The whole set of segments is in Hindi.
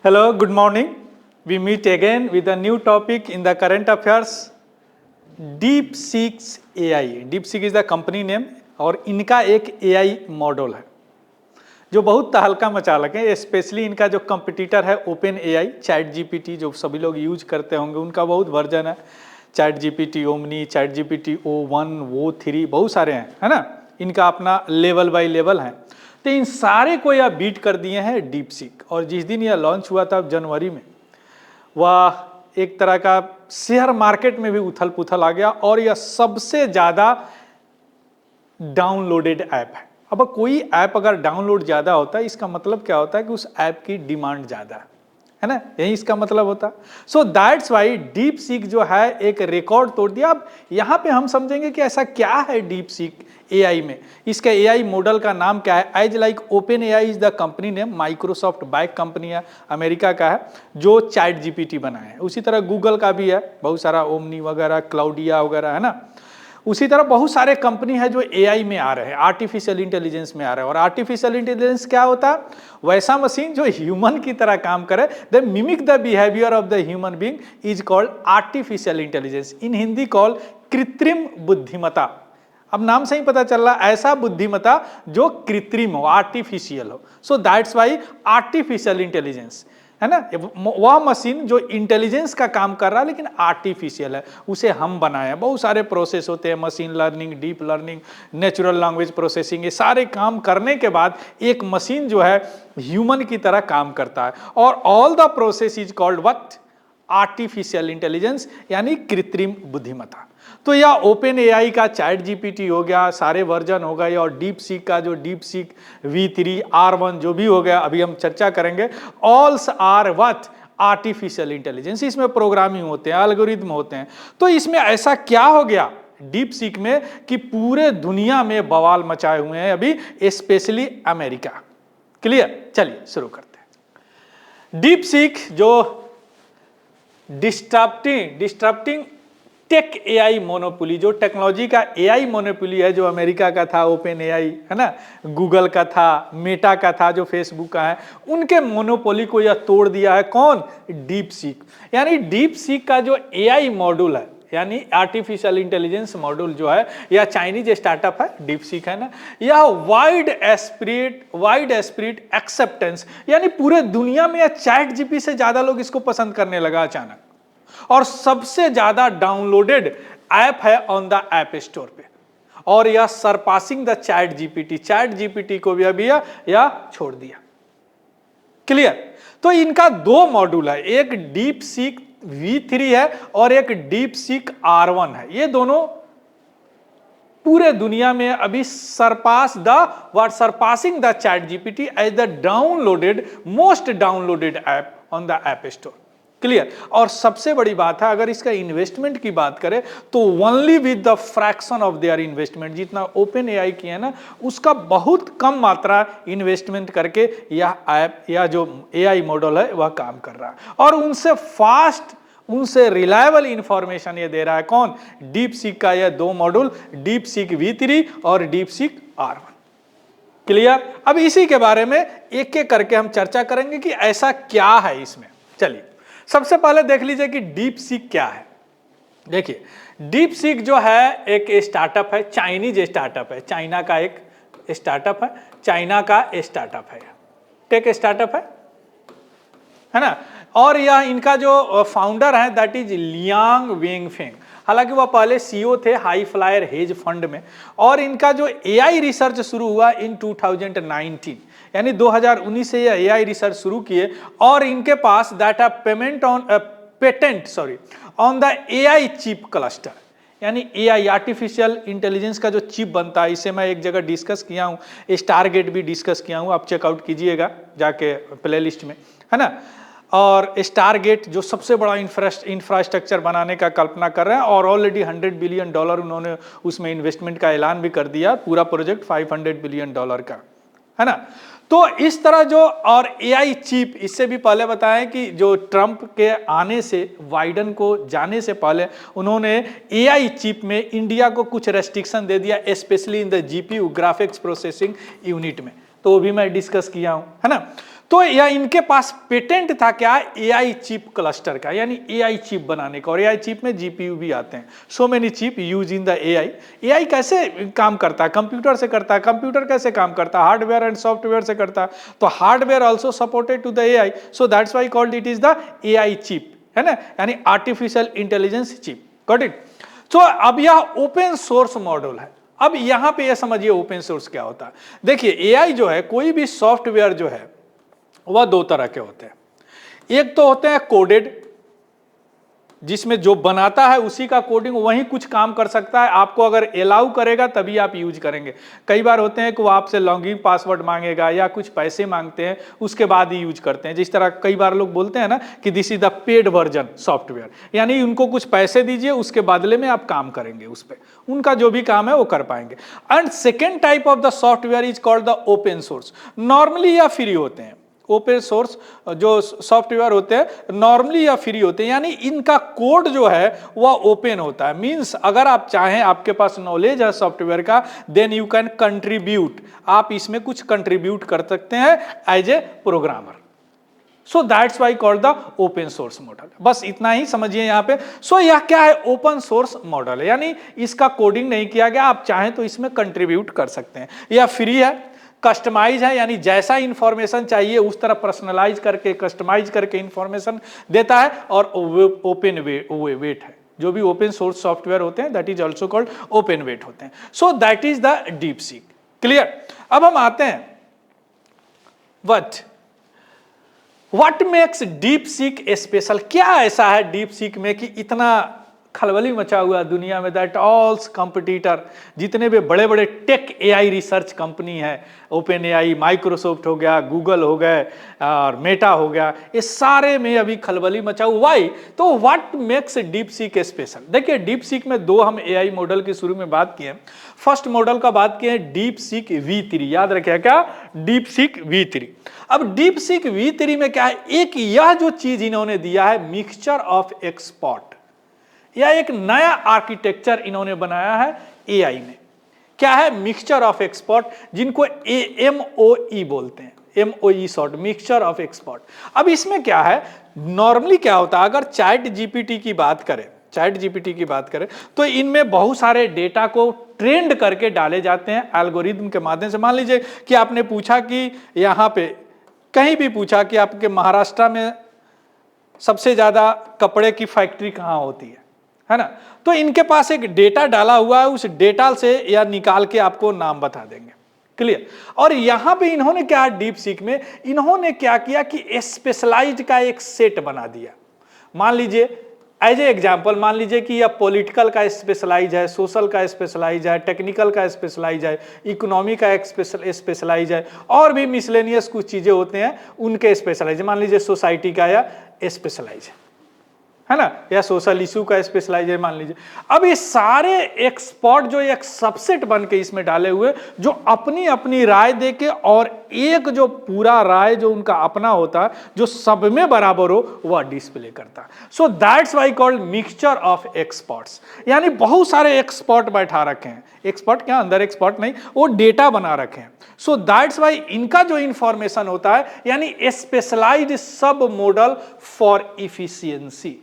Hello, good morning. We meet again with a new topic in the current affairs. DeepSeek's AI. DeepSeek is the company name और इनका एक AI मॉडल है जो बहुत तहलका मचा लगे। स्पेशली इनका जो कंपटीटर है ओपन AI, चैट जीपीटी जो सभी लोग यूज करते होंगे, उनका बहुत वर्जन है। Chat GPT omni, chat GPT O1, O3 बहुत सारे हैं, है ना। इनका अपना लेवल बाय लेवल है। तो इन सारे को यह बीट कर दिए हैं डीपसीक। और जिस दिन यह लॉन्च हुआ था जनवरी में, वह एक तरह का शेयर मार्केट में भी उथल पुथल आ गया और यह सबसे ज्यादा डाउनलोडेड ऐप है। अब कोई ऐप अगर डाउनलोड ज्यादा होता है, इसका मतलब क्या होता है कि उस ऐप की डिमांड ज्यादा है ना, यही इसका मतलब होता। सो दैट्स वाई डीप सीक जो है एक रिकॉर्ड तोड़ दिया। अब यहां पे हम समझेंगे कि ऐसा क्या है डीप सीक एआई में। इसका एआई मॉडल का नाम क्या है? As like open AI is the company name, Microsoft back company है, अमेरिका का है, जो चैट जीपीटी बनाए है। उसी तरह गूगल का भी है, बहुत सारा ओमनी वगैरह, क्लाउडिया वगैरह, है ना। उसी तरह बहुत सारे कंपनी है जो एआई में आ रहे हैं, आर्टिफिशियल इंटेलिजेंस में आ रहे हैं। और आर्टिफिशियल इंटेलिजेंस क्या होता है? वैसा मशीन जो ह्यूमन की तरह काम करे, the mimic the behaviour of the human being is called artificial intelligence, in Hindi called कृत्रिम बुद्धिमत्ता। अब नाम से ही पता चल रहा, ऐसा बुद्धिमत्ता जो कृत्रिम हो, आर्टिफिशियल हो। सो दैट्स वाई आर्टिफिशियल इंटेलिजेंस, है ना। वह मशीन जो इंटेलिजेंस का काम कर रहा है लेकिन आर्टिफिशियल है, उसे हम बनाए हैं। बहुत सारे प्रोसेस होते हैं, machine learning, deep learning, natural language processing, ये सारे काम करने के बाद एक मशीन जो है ह्यूमन की तरह काम करता है। और all the process is called what? Artificial intelligence, यानी कृत्रिम बुद्धिमत्ता। तो यह ओपन एआई का चैट जीपीटी हो गया, सारे वर्जन हो गए, और डीप सीक का जो डीप सीक V3 R1 जो भी हो गया, अभी हम चर्चा करेंगे। ऑल्स आर व्हाट? Artificial intelligence. इसमें प्रोग्रामिंग होते हैं, एल्गोरिथम होते हैं। तो इसमें ऐसा क्या हो गया डीप सीक में कि पूरे दुनिया में बवाल मचाए हुए हैं अभी, स्पेशली अमेरिका। क्लियर? चलिए शुरू करते हैं। डीप सीक जो डिस्टर्बिंग टेक एआई मोनोपोली, जो टेक्नोलॉजी का एआई मोनोपोली है, जो अमेरिका का था ओपन एआई, है ना, गूगल का था, मेटा का था, जो फेसबुक का है, उनके मोनोपोली को यह तोड़ दिया है। कौन? Deep seek. यानी डीप सीक का जो एआई मॉड्यूल है, यानी आर्टिफिशियल इंटेलिजेंस मॉड्यूल जो है, यह चाइनीज स्टार्टअप है, डीप सीक, है ना। यह वाइड एस्प्रिट एक्सेप्टेंस, यानी पूरे दुनिया में यह चैट जीपी से ज्यादा लोग इसको पसंद करने लगा अचानक, और सबसे ज्यादा डाउनलोडेड ऐप है ऑन द ऐप स्टोर पे। और यह सरपासिंग द चैट जीपीटी को भी अभी यह छोड़ दिया। क्लियर? तो इनका दो मॉड्यूल है, एक डीप सीक V3 है और एक डीप सीक R1 है। ये दोनों पूरे दुनिया में अभी surpassing the chat GPT as the most downloaded app on the app store. Clear? और सबसे बड़ी बात है, अगर इसका इन्वेस्टमेंट की बात करें तो only with the fraction of their investment, जितना ओपन एआई की है ना, उसका बहुत कम मात्रा इन्वेस्टमेंट करके यह ऐप या जो एआई मॉडल है वह काम कर रहा है। और उनसे फास्ट, उनसे रिलायबल इंफॉर्मेशन ये दे रहा है। कौन? डीप सीक का यह दो मॉड्यूल, डीप सीक V3 और डीप सीक R1। क्लियर? अब इसी के बारे में एक एक करके हम चर्चा करेंगे कि ऐसा क्या है इसमें। चलिए सबसे पहले देख लीजिए कि डीप सीक क्या है। देखिए, डीप सीक जो है एक स्टार्टअप है, चाइनीज स्टार्टअप है, चाइना का एक स्टार्टअप है, चाइना का स्टार्टअप है, टेक स्टार्टअप है ना। और यह इनका जो फाउंडर है दैट इज लियांग वेंगफेंग। हालांकि वह पहले सीईओ थे हाई फ्लायर हेज फंड में। और इनका जो एआई रिसर्च शुरू हुआ इन 2019, यानी 2019 से ये एआई रिसर्च शुरू किए। और इनके पास that patent on the AI chip cluster, यानी एआई आर्टिफिशियल इंटेलिजेंस का जो चिप बनता है, इसे मैं एक जगह डिस्कस किया हूँ, स्टारगेट भी डिस्कस किया हूँ, आप चेकआउट कीजिएगा जाके प्लेलिस्ट में, है ना। और स्टारगेट जो सबसे बड़ा इंफ्रास्ट्रक्चर बनाने का कल्पना कर रहे हैं, और ऑलरेडी $100 बिलियन उन्होंने उसमें इन्वेस्टमेंट का ऐलान भी कर दिया, पूरा प्रोजेक्ट $500 बिलियन का, है ना। तो इस तरह जो, और एआई चिप, इससे भी पहले बताएं कि जो ट्रंप के आने से, बाइडन को जाने से पहले उन्होंने एआई चिप में इंडिया को कुछ रेस्ट्रिक्शन दे दिया, specially in the GPU, graphics processing unit में, तो वो भी मैं डिस्कस किया हूं, है ना। तो या इनके पास पेटेंट था क्या, एआई चिप क्लस्टर का, यानी एआई चिप बनाने का। और एआई चिप में जीपीयू भी आते हैं, so many chip use in the AI. AI कैसे काम करता है, कंप्यूटर से करता है। कंप्यूटर कैसे काम करता है, हार्डवेयर एंड सॉफ्टवेयर से करता है। तो hardware also supported to the AI, so that's why called it is the AI chip, है ना, यानी artificial intelligence chip. Got it. तो अब यह ओपन सोर्स मॉडल है। अब यहां पे यह समझिए ओपन सोर्स क्या होता है। देखिए एआई जो है, कोई भी सॉफ्टवेयर जो है वह दो तरह के होते हैं। एक तो होते हैं कोडेड, जिसमें जो बनाता है उसी का कोडिंग वही कुछ काम कर सकता है, आपको अगर अलाउ करेगा तभी आप यूज करेंगे। कई बार होते हैं कि वो आपसे लॉगिन पासवर्ड मांगेगा या कुछ पैसे मांगते हैं, उसके बाद ही यूज करते हैं। जिस तरह कई बार लोग बोलते हैं ना कि this is the paid version software, यानी उनको कुछ पैसे दीजिए, उसके बदले में आप काम करेंगे उस पर, उनका जो भी काम है वो कर पाएंगे। And second type of the software is called the open source. Normally या फ्री होते हैं। ओपन सोर्स जो सॉफ्टवेयर होते हैं नॉर्मली या फ्री होते हैं, यानी इनका कोड जो है वह ओपन होता है। मींस अगर आप चाहें, आपके पास नॉलेज है सॉफ्टवेयर का, देन यू कैन कंट्रीब्यूट, आप इसमें कुछ कंट्रीब्यूट कर सकते हैं as a programmer. So that's why called the open source model. बस इतना ही समझिए यहां पे। सो यह क्या है, ओपन सोर्स मॉडल है, यानी इसका कोडिंग नहीं किया गया, आप चाहें तो इसमें कंट्रीब्यूट कर सकते हैं। यह फ्री है, कस्टमाइज है, यानी जैसा इंफॉर्मेशन चाहिए उस तरह पर्सनलाइज करके कस्टमाइज करके इंफॉर्मेशन देता है। और ओपन वेट है, जो भी ओपन सोर्स सॉफ्टवेयर होते हैं that is also called open weight होते हैं। So that is the deep seek. Clear. अब हम आते हैं what makes deep seek special. क्या ऐसा है डीप सीक में कि इतना खलबली मचा हुआ दुनिया में, दैट ऑल कंपटीटर, जितने भी बड़े बड़े टेक एआई रिसर्च कंपनी है, ओपन एआई, माइक्रोसॉफ्ट हो गया, गूगल हो गए और मेटा हो गया, ये सारे में अभी खलबली मचा हुआ। वाई? तो what makes deep seek special. देखिए डीप सीक में दो हम एआई मॉडल की शुरू में बात किए। फर्स्ट मॉडल का बात किए डीप सीक V3, याद रखिए क्या, डीप सीक V3। अब डीप सीक V3 में क्या है, एक यह जो चीज इन्होंने दिया है मिक्सचर ऑफ एक्सपर्ट, या एक नया आर्किटेक्चर इन्होंने बनाया है एआई में। क्या है, मिक्सचर ऑफ एक्सपर्ट, जिनको MOE बोलते हैं, MOE short, mixture of expert. अब इसमें क्या है, नॉर्मली क्या होता है, अगर चैट जीपीटी की बात करें तो इनमें बहुत सारे डेटा को ट्रेंड करके डाले जाते हैं एल्गोरिदम के माध्यम से। मान लीजिए कि आपने पूछा कि यहां पे कहीं भी पूछा कि आपके महाराष्ट्र में सबसे ज्यादा कपड़े की फैक्ट्री कहां होती है ना, तो इनके पास एक डेटा डाला हुआ है, उस डेटा से या निकाल के आपको नाम बता देंगे। क्लियर। और यहां पे इन्होंने क्या, डीप सीक में इन्होंने क्या किया कि स्पेशलाइज्ड का एक सेट बना दिया। मान लीजिए एज ए एग्जाम्पल, मान लीजिए कि यह पॉलिटिकल का स्पेशलाइज है, सोशल का स्पेशलाइज है, टेक्निकल का स्पेशलाइज है, इकोनॉमी का एक स्पेशलाइज है, और भी मिसलेनियस कुछ चीजें होते हैं उनके स्पेशलाइज। मान लीजिए सोसाइटी का या स्पेशलाइज है ना, या सोशल इशू का स्पेशलाइज है मान लीजिए। अब ये सारे एक्सपर्ट जो एक सबसेट बन के इसमें डाले हुए, जो अपनी अपनी राय देके, और एक जो पूरा राय जो उनका अपना होता है, जो सब में बराबर हो, वह डिस्प्ले करता है। सो that's why called mixture of experts, यानी बहुत सारे एक्सपर्ट बैठा रखे हैं। एक्सपर्ट क्या, अंदर एक्सपर्ट नहीं, वो डेटा बना रखे हैं। सो दैट्स व्हाई इनका जो इंफॉर्मेशन होता है, यानी स्पेशलाइज्ड सब मॉडल फॉर इफिशियंसी।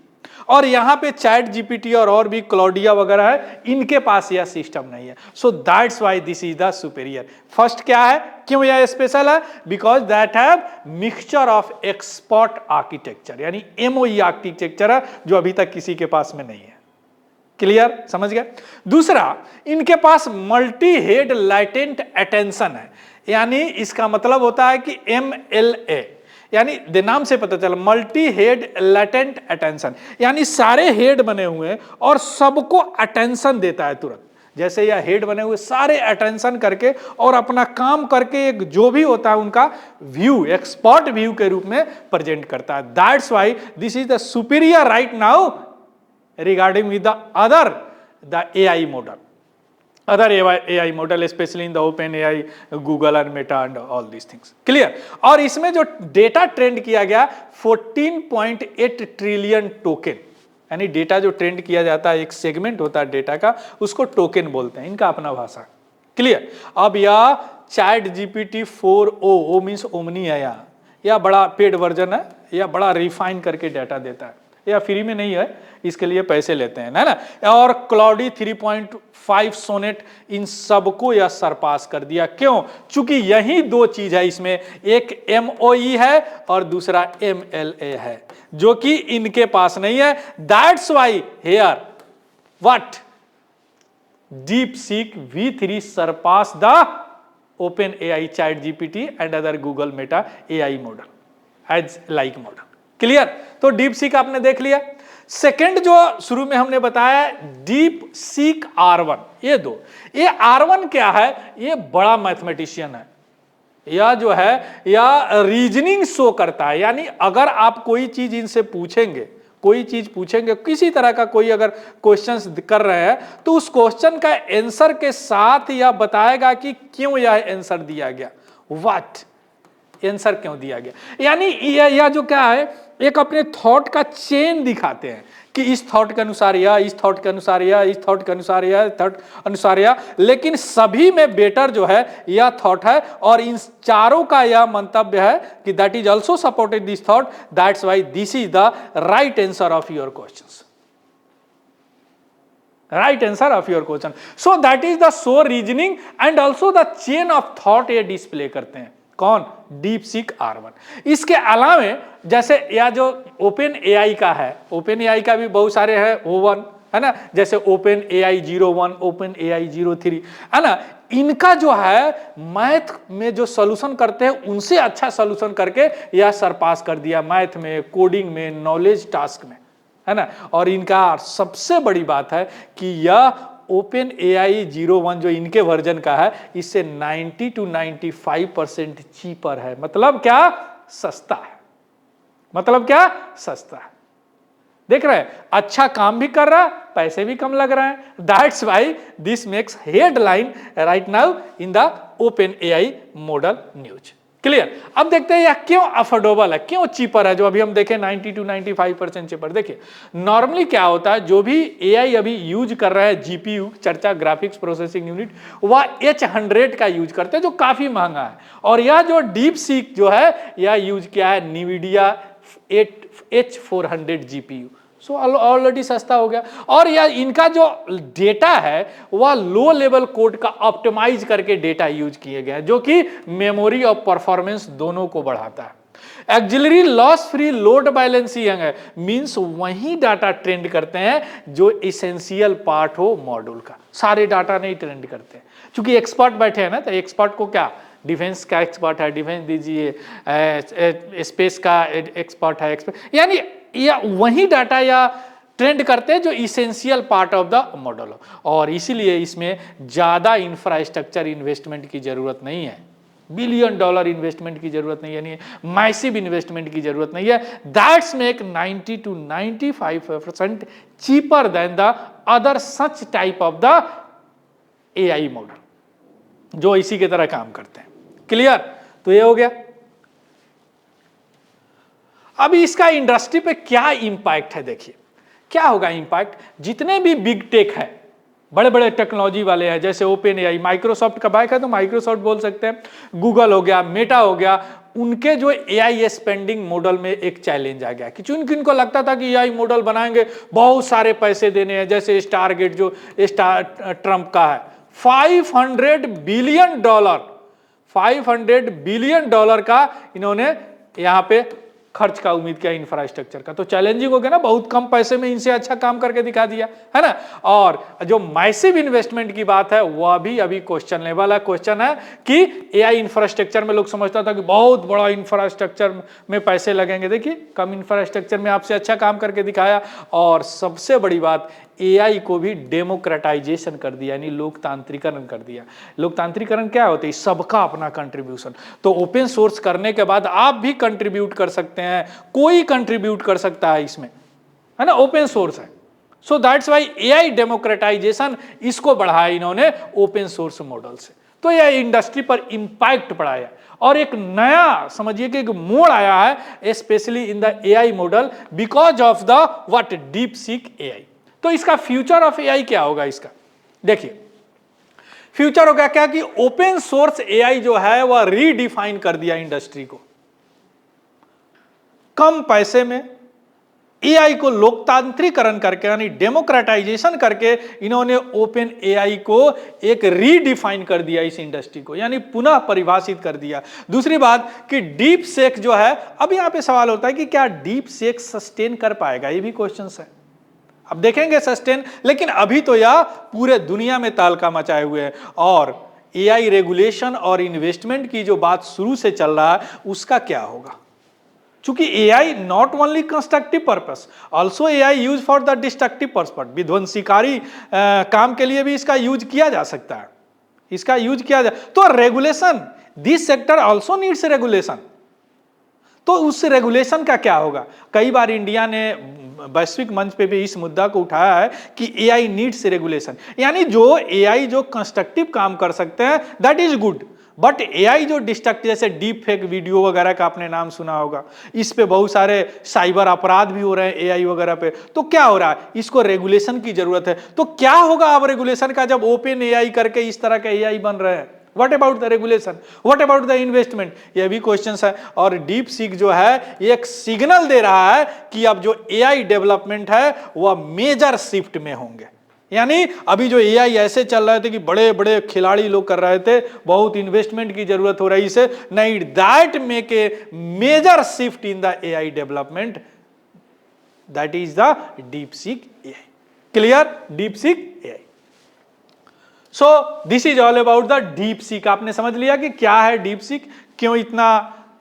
और यहां पे चैट जीपीटी और भी क्लाउडिया वगैरह है, इनके पास यह सिस्टम नहीं है। सो that's why this is the superior. First क्या है, क्यों यह स्पेशल है, because that have mixture of expert architecture, यानी MOE आर्किटेक्चर है, जो अभी तक किसी के पास में नहीं है। क्लियर, समझ गए। दूसरा, इनके पास मल्टी हेड लैटेंट अटेंशन है, यानी इसका मतलब होता है कि MLA, यानी नाम से पता चला, मल्टी हेड लैटेंट अटेंशन, यानी सारे हेड बने हुए हैं और सबको अटेंशन देता है तुरंत। जैसे यह हेड बने हुए सारे अटेंशन करके और अपना काम करके एक जो भी होता है उनका व्यू, एक्सपर्ट व्यू के रूप में प्रेजेंट करता है। That's why this is the superior right now regarding with the AI model. Other AI model, especially in the open AI, Google and Meta and all these things. Clear? और इसमें जो डेटा ट्रेंड किया गया 14.8 ट्रिलियन टोकन, यानी डेटा जो ट्रेंड किया जाता है, एक सेगमेंट होता है डेटा का, उसको टोकन बोलते हैं, इनका अपना भाषा। क्लियर। अब यह chat GPT 4o, O means omni है यहाँ, या बड़ा पेड वर्जन है, या बड़ा रिफाइन करके डाटा देता है, या फ्री में नहीं है, इसके लिए पैसे लेते हैं, है ना। और क्लाउडी 3.5 सोनेट इन सबको यह सरपास कर दिया। क्यों? चूंकि यही दो चीज है इसमें, एक MOE है और दूसरा MLA है, जो कि इनके पास नहीं है। That's why here what DeepSeek V3 surpass the OpenAI ChatGPT and other Google Meta AI model as like model। Clear? तो DeepSeek आपने देख लिया। सेकंड जो शुरू में हमने बताया DeepSeek R1, ये दो, ये R1 क्या है? ये बड़ा मैथमेटिशियन है, या जो है या रीजनिंग शो करता है। यानी अगर आप कोई चीज इनसे पूछेंगे, कोई चीज पूछेंगे, किसी तरह का कोई अगर क्वेश्चंस कर रहे हैं, तो उस क्वेश्चन का आंसर के साथ यह बताएगा कि क्यों यह आंसर दिया गया, व्हाट आंसर क्यों दिया गया। यानी यह जो क्या है, एक अपने थॉट का चेन दिखाते हैं कि इस थॉट के अनुसार यह, इस थॉट के अनुसार यह, इस थॉट के अनुसार यह, थॉट अनुसार यह, लेकिन सभी में बेटर जो है यह थॉट है। और इन चारों का यह मंतव्य है कि that is also supported this thought, that's why this is the right answer of your questions, right answer of your question. So that is the so reasoning and also the chain of thought ये डिस्प्ले करते हैं। कौन? DeepSeek R1। इसके अलावे जैसे यह जो OpenAI का है, OpenAI का भी बहुत सारे हैं, O1 है ना, जैसे OpenAI 01, OpenAI 03 है ना। इनका जो है मैथ में जो सॉल्यूशन करते हैं उनसे अच्छा सॉल्यूशन करके यह सरपास कर दिया मैथ में, कोडिंग में, नॉलेज टास्क में, है ना। और इनका सबसे बड़ी बात है कि यह OpenAI 01 जो इनके वर्जन का है, इससे 90 to 95% चीपर है। मतलब क्या? सस्ता है। मतलब क्या? सस्ता है। देख रहे हैं, अच्छा काम भी कर रहा है, पैसे भी कम लग रहे हैं। That's why this makes headline right now in the OpenAI model news. Clear? अब देखते हैं यह क्यों अफोर्डेबल है, क्यों चीपर है। जो अभी हम देखें 90 to 95% चीपर। देखिए नॉर्मली क्या होता है, जो भी AI अभी यूज कर रहा है, GPU चर्चा ग्राफिक्स प्रोसेसिंग यूनिट, वह H100 का यूज करते हैं, जो काफी महंगा है। और यह जो DeepSeek जो है यह यूज किया है NVIDIA H400 GPU, so already सस्ता हो गया। और यह इनका जो डेटा है वह लो लेवल कोड का ऑप्टिमाइज करके डेटा यूज किए गए हैं, जो कि मेमोरी और परफॉर्मेंस दोनों को बढ़ाता है। Axillary loss free load balancing है, मींस वही डाटा ट्रेंड करते हैं जो इसेंशियल पार्ट हो मॉड्यूल का, सारे डाटा नहीं ट्रेंड करते। क्योंकि एक्सपर्ट बैठे हैं ना, तो एक्सपर्ट को क्या, डिफेंस का एक्सपर्ट है, डिफेंस दीजिए, स्पेस का एक्सपर्ट है, यानी या वही डाटा या ट्रेंड करते हैं जो essential part of the model हो। और इसीलिए इसमें ज्यादा इंफ्रास्ट्रक्चर इन्वेस्टमेंट की जरूरत नहीं है, $1 बिलियन इन्वेस्टमेंट की जरूरत नहीं है, यानी मैसिव इन्वेस्टमेंट की जरूरत नहीं है। That's make 90 to 95% cheaper than the other such type of the AI model जो इसी की तरह काम करते हैं। क्लियर? तो ये हो गया। अभी इसका इंडस्ट्री पे क्या इंपैक्ट है, देखिए क्या होगा इंपैक्ट। जितने भी बिग टेक है, बड़े बड़े टेक्नोलॉजी वाले हैं, जैसे OpenAI, माइक्रोसॉफ्ट का बाइक है तो माइक्रोसॉफ्ट बोल सकते हैं, गूगल हो गया, मेटा हो गया, उनके जो AI स्पेंडिंग मॉडल में एक चैलेंज आ गया कि किन को लगता था कि AI मॉडल बनाएंगे बहुत सारे पैसे देने हैं, जैसे स्टारगेट जो ट्रंप का है $500 बिलियन, $500 बिलियन का इन्होंने यहां पे खर्च का उम्मीद किया इंफ्रास्ट्रक्चर का। तो चैलेंजिंग हो गया ना, बहुत कम पैसे में इनसे अच्छा काम करके दिखा दिया, है ना। और जो मैसिव इन्वेस्टमेंट की बात है वह भी अभी क्वेश्चन लेवल है। क्वेश्चन है कि AI इंफ्रास्ट्रक्चर में लोग समझता था कि बहुत बड़ा इंफ्रास्ट्रक्चर में पैसे लगेंगे, देखिए कम इंफ्रास्ट्रक्चर में आपसे अच्छा काम करके दिखाया। और सबसे बड़ी बात, AI को भी डेमोक्रेटाइजेशन कर दिया, यानी लोकतांत्रिकरण कर दिया। लोकतांत्रिकरण क्या होता है? सबका अपना कंट्रीब्यूशन। तो ओपन सोर्स करने के बाद आप भी कंट्रीब्यूट कर सकते हैं, कोई कंट्रीब्यूट कर सकता है इसमें, है ना, ओपन सोर्स है। सो दैट्स वाई AI डेमोक्रेटाइजेशन इसको बढ़ाया इन्होंने ओपन सोर्स मॉडल से। तो यह इंडस्ट्री पर इंपैक्ट पड़ाया और एक नया समझिए कि एक मोड़ आया है, specially in the AI model because of the what DeepSeek AI। तो इसका फ्यूचर ऑफ AI क्या होगा? इसका देखिए फ्यूचर होगा क्या कि ओपन सोर्स AI जो है वह रीडिफाइन कर दिया इंडस्ट्री को। कम पैसे में एआई को लोकतांत्रिकरण करके यानी डेमोक्रेटाइजेशन करके इन्होंने ओपन एआई को एक रीडिफाइन कर दिया इस इंडस्ट्री को, यानी पुनः परिभाषित कर दिया। दूसरी बात कि डीप सेक जो है, अब यहां पे सवाल होता है कि क्या डीप सेक सस्टेन कर पाएगा, ये भी क्वेश्चन है। अब देखेंगे सस्टेन, लेकिन अभी तो यह पूरे दुनिया में तहलका मचाए हुए है। और एआई रेगुलेशन और इन्वेस्टमेंट की जो बात शुरू से चल रहा है उसका क्या होगा, चूंकि AI not only constructive purpose, also AI use for the destructive purpose, विध्वंसकारी काम के लिए भी इसका यूज किया जा सकता है, इसका यूज किया जा, तो regulation, this sector also needs regulation. तो उस रेगुलेशन का क्या होगा? कई बार इंडिया ने वैश्विक मंच पे भी इस मुद्दा को उठाया है कि एआई नीड्स रेगुलेशन, यानी जो एआई जो कंस्ट्रक्टिव काम कर सकते हैं that is good, but AI जो डिस्ट्रक्टिव, जैसे डीप फेक वीडियो वगैरह का आपने नाम सुना होगा, इस पे बहुत सारे साइबर अपराध भी हो रहे हैं एआई वगैरह पे, तो क्या हो रहा है, इसको रेगुलेशन की जरूरत है। तो क्या होगा अब रेगुलेशन का जब ओपन एआई करके इस तरह के एआई बन रहे हैं? What about the regulation, what about the investment, ये भी क्वेश्चन है। और डीप सीक जो है एक सिग्नल दे रहा है कि अब जो एआई डेवलपमेंट है वह मेजर शिफ्ट में होंगे, यानी अभी जो एआई ऐसे चल रहे थे कि बड़े बड़े खिलाड़ी लोग कर रहे थे, बहुत इन्वेस्टमेंट की जरूरत हो रही है, नहीं, that make a major shift in the AI development, that is the deep seek AI. Clear? Deep seek AI. So this is all about the deep seek. आपने समझ लिया कि क्या है डीप सीक, क्यों इतना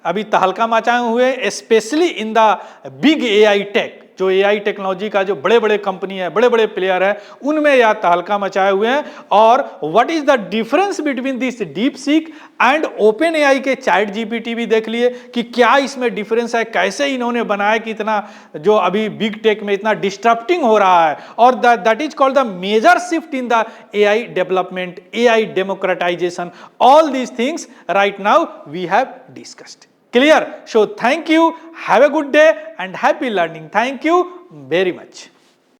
अभी तहलका मचाए हुए, specially in the big AI tech, जो एआई टेक्नोलॉजी का जो बड़े बड़े कंपनी है, बड़े बड़े प्लेयर है, उनमें यह तहलका मचाए हुए हैं। और what is the difference between this deep seek and open AI के चैट जीपीटी भी देख लिए कि क्या इसमें डिफरेंस है, कैसे इन्होंने बनाया कि इतना जो अभी बिग टेक में इतना डिस्टर्बिंग हो रहा है, और that is called the major shift in the AI development, AI democratisation, all these things right now we have discussed. Clear? So thank you, have a good day and happy learning. Thank you very much.